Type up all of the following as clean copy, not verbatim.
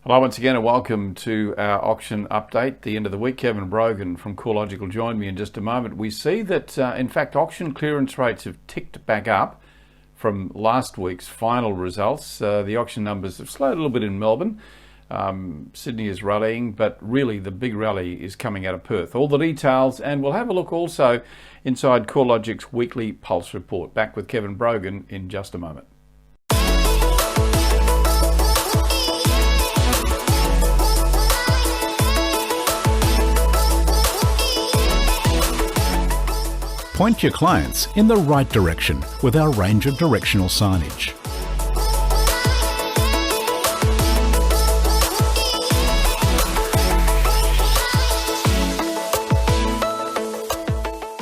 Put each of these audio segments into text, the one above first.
Hello once again and welcome to our auction update. The end of the week, Kevin Brogan from CoreLogic will join me in just a moment. We see that in fact auction clearance rates have ticked back up from last week's final results. The auction numbers have slowed a little bit in Melbourne. Sydney is rallying, but really the big rally is coming out of Perth. All the details, and we'll have a look also inside CoreLogic's weekly pulse report. Back with Kevin Brogan in just a moment. Point your clients in the right direction with our range of directional signage.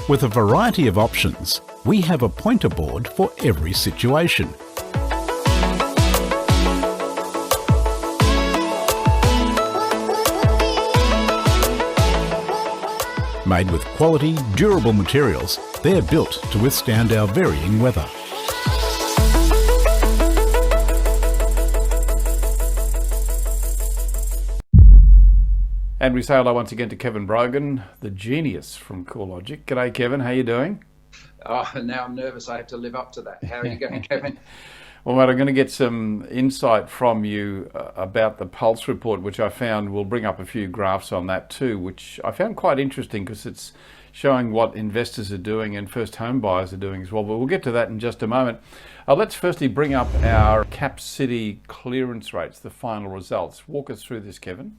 With a variety of options, we have a pointer board for every situation. Made with quality, durable materials, they're built to withstand our varying weather. And we say hello once again to Kevin Brogan, the genius from CoreLogic. G'day Kevin, how you doing? Oh, now I'm nervous. I have to live up to that. How are you going, Kevin? Well, mate, I'm going to get some insight from you about the Pulse report, which I found we'll bring up a few graphs on that too, which I found quite interesting because it's showing what investors are doing and first home buyers are doing as well. But we'll get to that in just a moment. Let's firstly bring up our Cap City clearance rates, the final results. Walk us through this, Kevin.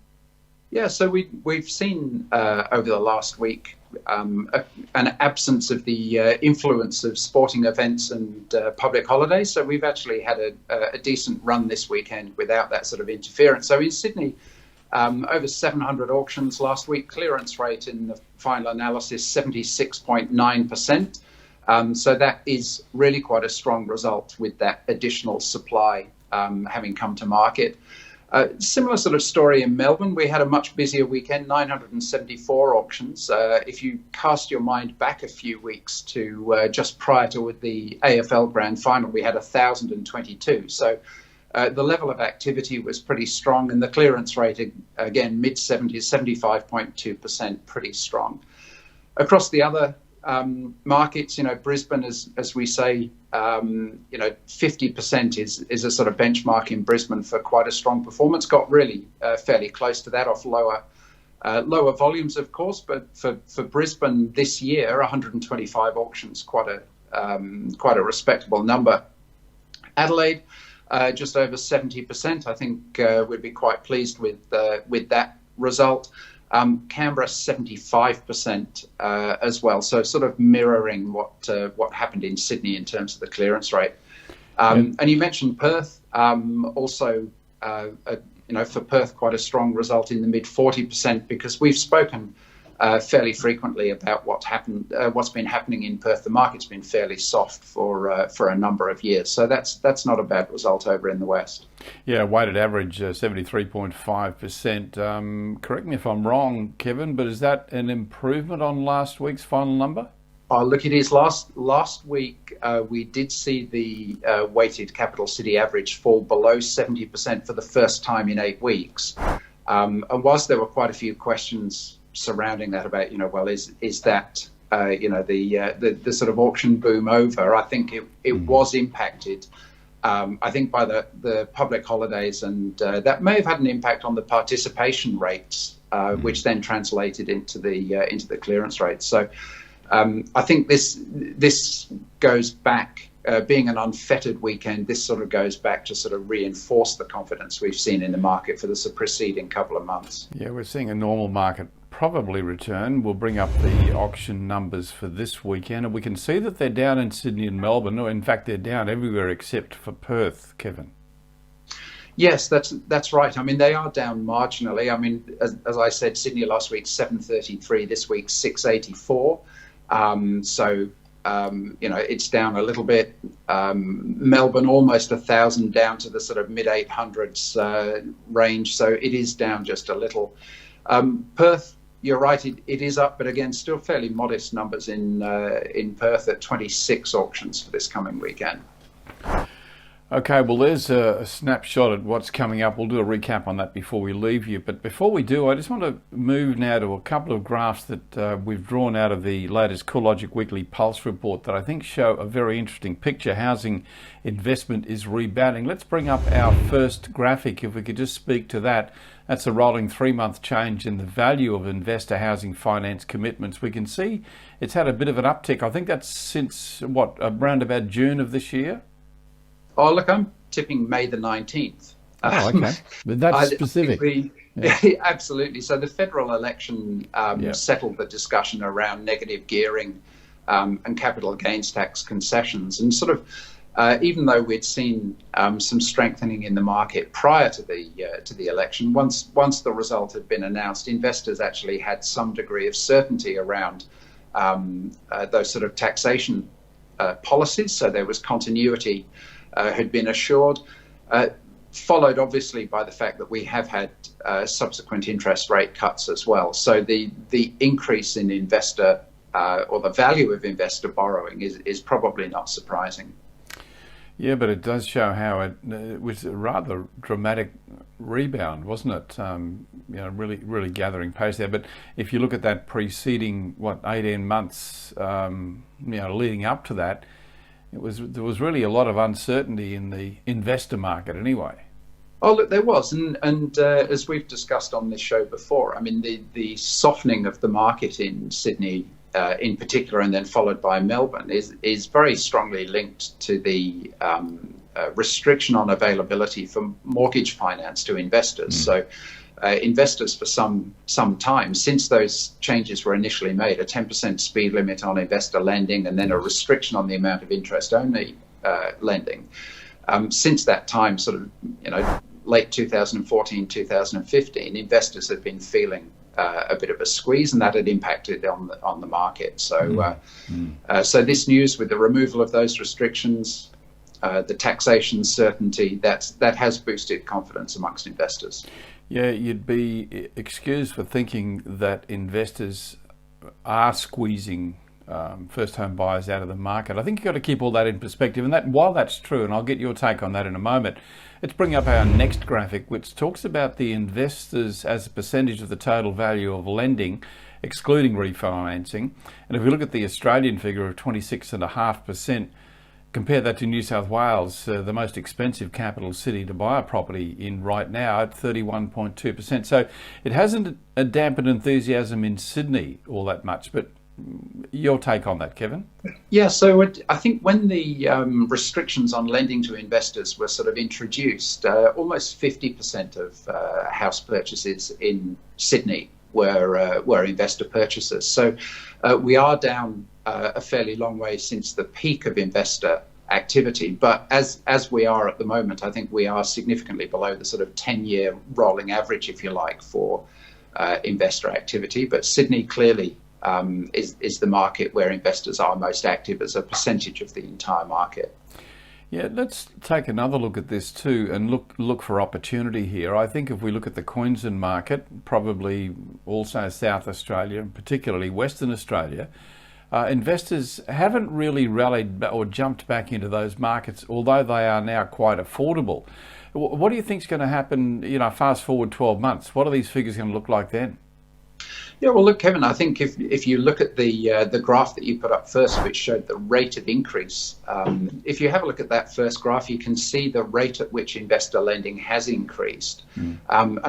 Yeah, so we've seen over the last week an absence of the influence of sporting events and public holidays. So we've actually had a decent run this weekend without that sort of interference. So in Sydney, over 700 auctions last week, clearance rate in the final analysis 76.9%. So that is really quite a strong result with that additional supply having come to market. Similar sort of story in Melbourne. We had a much busier weekend, 974 auctions. If you cast your mind back a few weeks to just prior to the AFL Grand Final, we had 1,022. So the level of activity was pretty strong, and the clearance rate, again, mid-70s, 75.2%, pretty strong. Across the other markets, Brisbane, as we say, 50% is a sort of benchmark in Brisbane for quite a strong performance. Got really fairly close to that off lower volumes, of course, but for Brisbane this year, 125 auctions, quite a respectable number. Adelaide, just over 70%. I think we'd be quite pleased with that result. Canberra 75% as well, so sort of mirroring what happened in Sydney in terms of the clearance rate. And you mentioned Perth, also for Perth quite a strong result in the mid 40%, because we've spoken fairly frequently about what's been happening in Perth. The market's been fairly soft for a number of years, so that's not a bad result over in the West. Yeah, weighted average 73.5%. Correct me if I'm wrong, Kevin, but is that an improvement on last week's final number? Oh, look, it is. Last week we did see the weighted capital city average fall below 70% for the first time in 8 weeks. And whilst there were quite a few questions surrounding that about, is that the sort of auction boom over? I think it was impacted. I think by the public holidays, and that may have had an impact on the participation rates, which then translated into the clearance rates. So I think this goes back, being an unfettered weekend. This sort of goes back to sort of reinforce the confidence we've seen in the market for the preceding couple of months. Yeah, we're seeing a normal market probably return. We'll bring up the auction numbers for this weekend, and we can see that they're down in Sydney and Melbourne. Or in fact, they're down everywhere except for Perth, Kevin. Yes, that's right. I mean, they are down marginally. I mean, as I said, Sydney last week 733, this week 684. It's down a little bit. Melbourne almost 1,000, down to the sort of mid 800s range. So it is down just a little. Perth, you're right, it is up, but again, still fairly modest numbers in Perth at 26 auctions for this coming weekend. Okay, well, there's a snapshot at what's coming up. We'll do a recap on that before we leave you. But before we do, I just want to move now to a couple of graphs that we've drawn out of the latest CoreLogic Weekly Pulse report that I think show a very interesting picture. Housing investment is rebounding. Let's bring up our first graphic, if we could just speak to that. That's a rolling 3-month change in the value of investor housing finance commitments. We can see it's had a bit of an uptick. I think that's since, around about June of this year? Oh, look, I'm tipping May the 19th. Oh, okay. But that's specific. Absolutely. So the federal election settled the discussion around negative gearing and capital gains tax concessions. And sort of, even though we'd seen some strengthening in the market prior to the election, once the result had been announced, investors actually had some degree of certainty around those sort of taxation policies. So there was continuity. Had been assured, followed obviously by the fact that we have had subsequent interest rate cuts as well. So the increase in investor or the value of investor borrowing is probably not surprising. Yeah, but it does show how it was a rather dramatic rebound, wasn't it? Really gathering pace there. But if you look at that preceding 18 months, leading up to that, there was really a lot of uncertainty in the investor market anyway. Oh, look, there was. And as we've discussed on this show before, I mean, the softening of the market in Sydney in particular, and then followed by Melbourne, is very strongly linked to the restriction on availability for mortgage finance to investors. So investors for some time, since those changes were initially made, a 10% speed limit on investor lending and then a restriction on the amount of interest-only lending. Since that time, sort of, late 2014, 2015, investors had been feeling a bit of a squeeze, and that had impacted on the market. So, so this news with the removal of those restrictions, the taxation certainty, that has boosted confidence amongst investors. Yeah, you'd be excused for thinking that investors are squeezing first home buyers out of the market. I think you've got to keep all that in perspective. And while that's true, and I'll get your take on that in a moment, let's bring up our next graphic, which talks about the investors as a percentage of the total value of lending, excluding refinancing. And if we look at the Australian figure of 26.5%, compare that to New South Wales, the most expensive capital city to buy a property in right now, at 31.2%. So it hasn't dampened enthusiasm in Sydney all that much. But your take on that, Kevin? Yeah, so I think when the restrictions on lending to investors were sort of introduced, almost 50% of house purchases in Sydney were investor purchases. So we are down a fairly long way since the peak of investor activity. But as we are at the moment, I think we are significantly below the sort of 10-year rolling average, if you like, for investor activity. But Sydney clearly is the market where investors are most active as a percentage of the entire market. Yeah, let's take another look at this too and look for opportunity here. I think if we look at the Queensland market, probably also South Australia, and particularly Western Australia, investors haven't really rallied or jumped back into those markets, although they are now quite affordable. What do you think is going to happen, fast forward 12 months? What are these figures going to look like then? Yeah, well, look, Kevin, I think if you look at the graph that you put up first, which showed the rate of increase, if you have a look at that first graph, you can see the rate at which investor lending has increased. And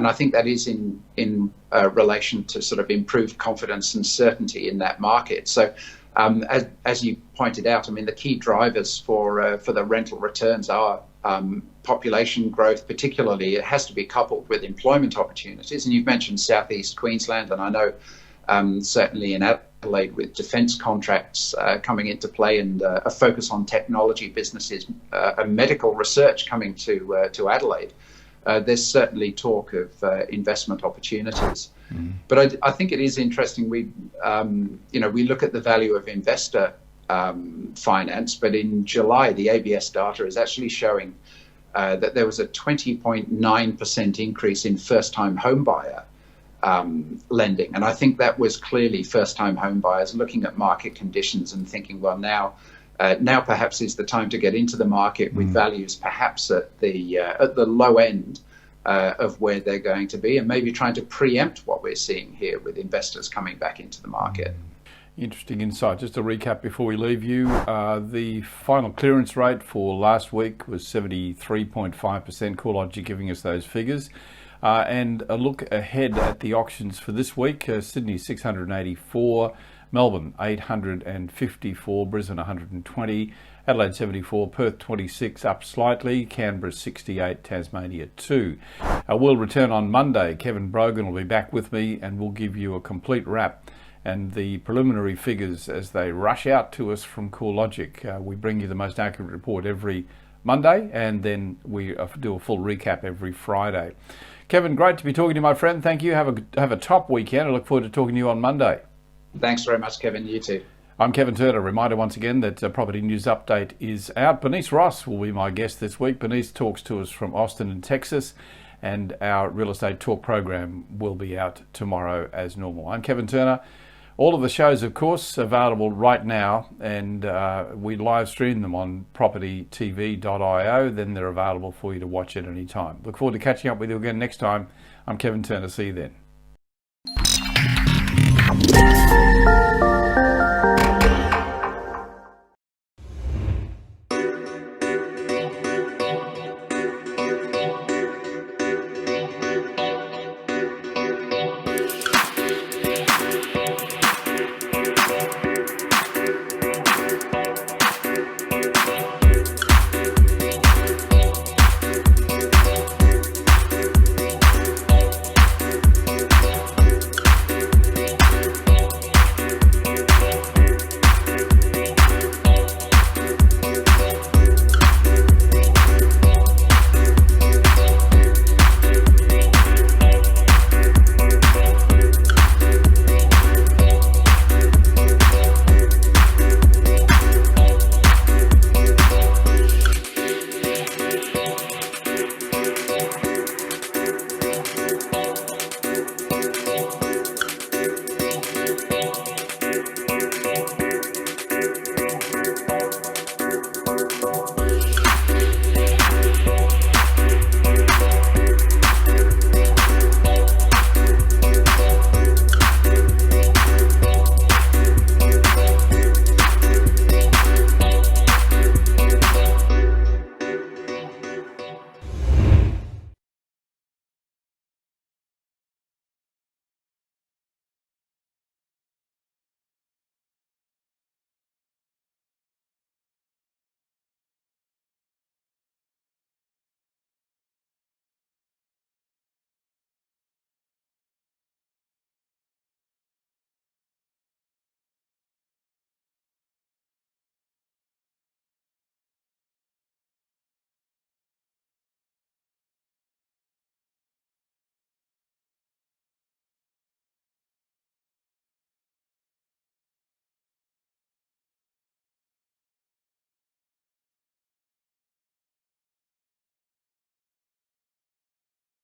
I think that is in relation to sort of improved confidence and certainty in that market. So as you pointed out, I mean, the key drivers for the rental returns are population growth. Particularly, it has to be coupled with employment opportunities. And you've mentioned Southeast Queensland, and I know certainly in Adelaide, with defence contracts coming into play and a focus on technology businesses, and medical research coming to Adelaide, there's certainly talk of investment opportunities. But I think it is interesting. We look at the value of investor finance, but in July, the ABS data is actually showing that there was a 20.9% increase in first-time homebuyer lending. And I think that was clearly first-time home buyers looking at market conditions and thinking, well, now Now perhaps is the time to get into the market with values perhaps at the low end of where they're going to be, and maybe trying to preempt what we're seeing here with investors coming back into the market. Interesting insight. Just to recap before we leave you, the final clearance rate for last week was 73.5%, CoreLogic giving us those figures. And a look ahead at the auctions for this week, Sydney 684, Melbourne 854, Brisbane 120, Adelaide 74, Perth 26, up slightly, Canberra 68, Tasmania 2. We'll return on Monday. Kevin Brogan will be back with me and we'll give you a complete wrap and the preliminary figures as they rush out to us from CoreLogic. We bring you the most accurate report every Monday, and then we do a full recap every Friday. Kevin, great to be talking to you, my friend. Thank you. Have a top weekend. I look forward to talking to you on Monday. Thanks very much, Kevin. You too. I'm Kevin Turner. Reminder once again that Property News Update is out. Bernice Ross will be my guest this week. Bernice talks to us from Austin in Texas, and our Real Estate Talk program will be out tomorrow as normal. I'm Kevin Turner. All of the shows, of course, available right now, and we live stream them on propertytv.io. Then they're available for you to watch at any time. Look forward to catching up with you again next time. I'm Kevin Turner. See you then.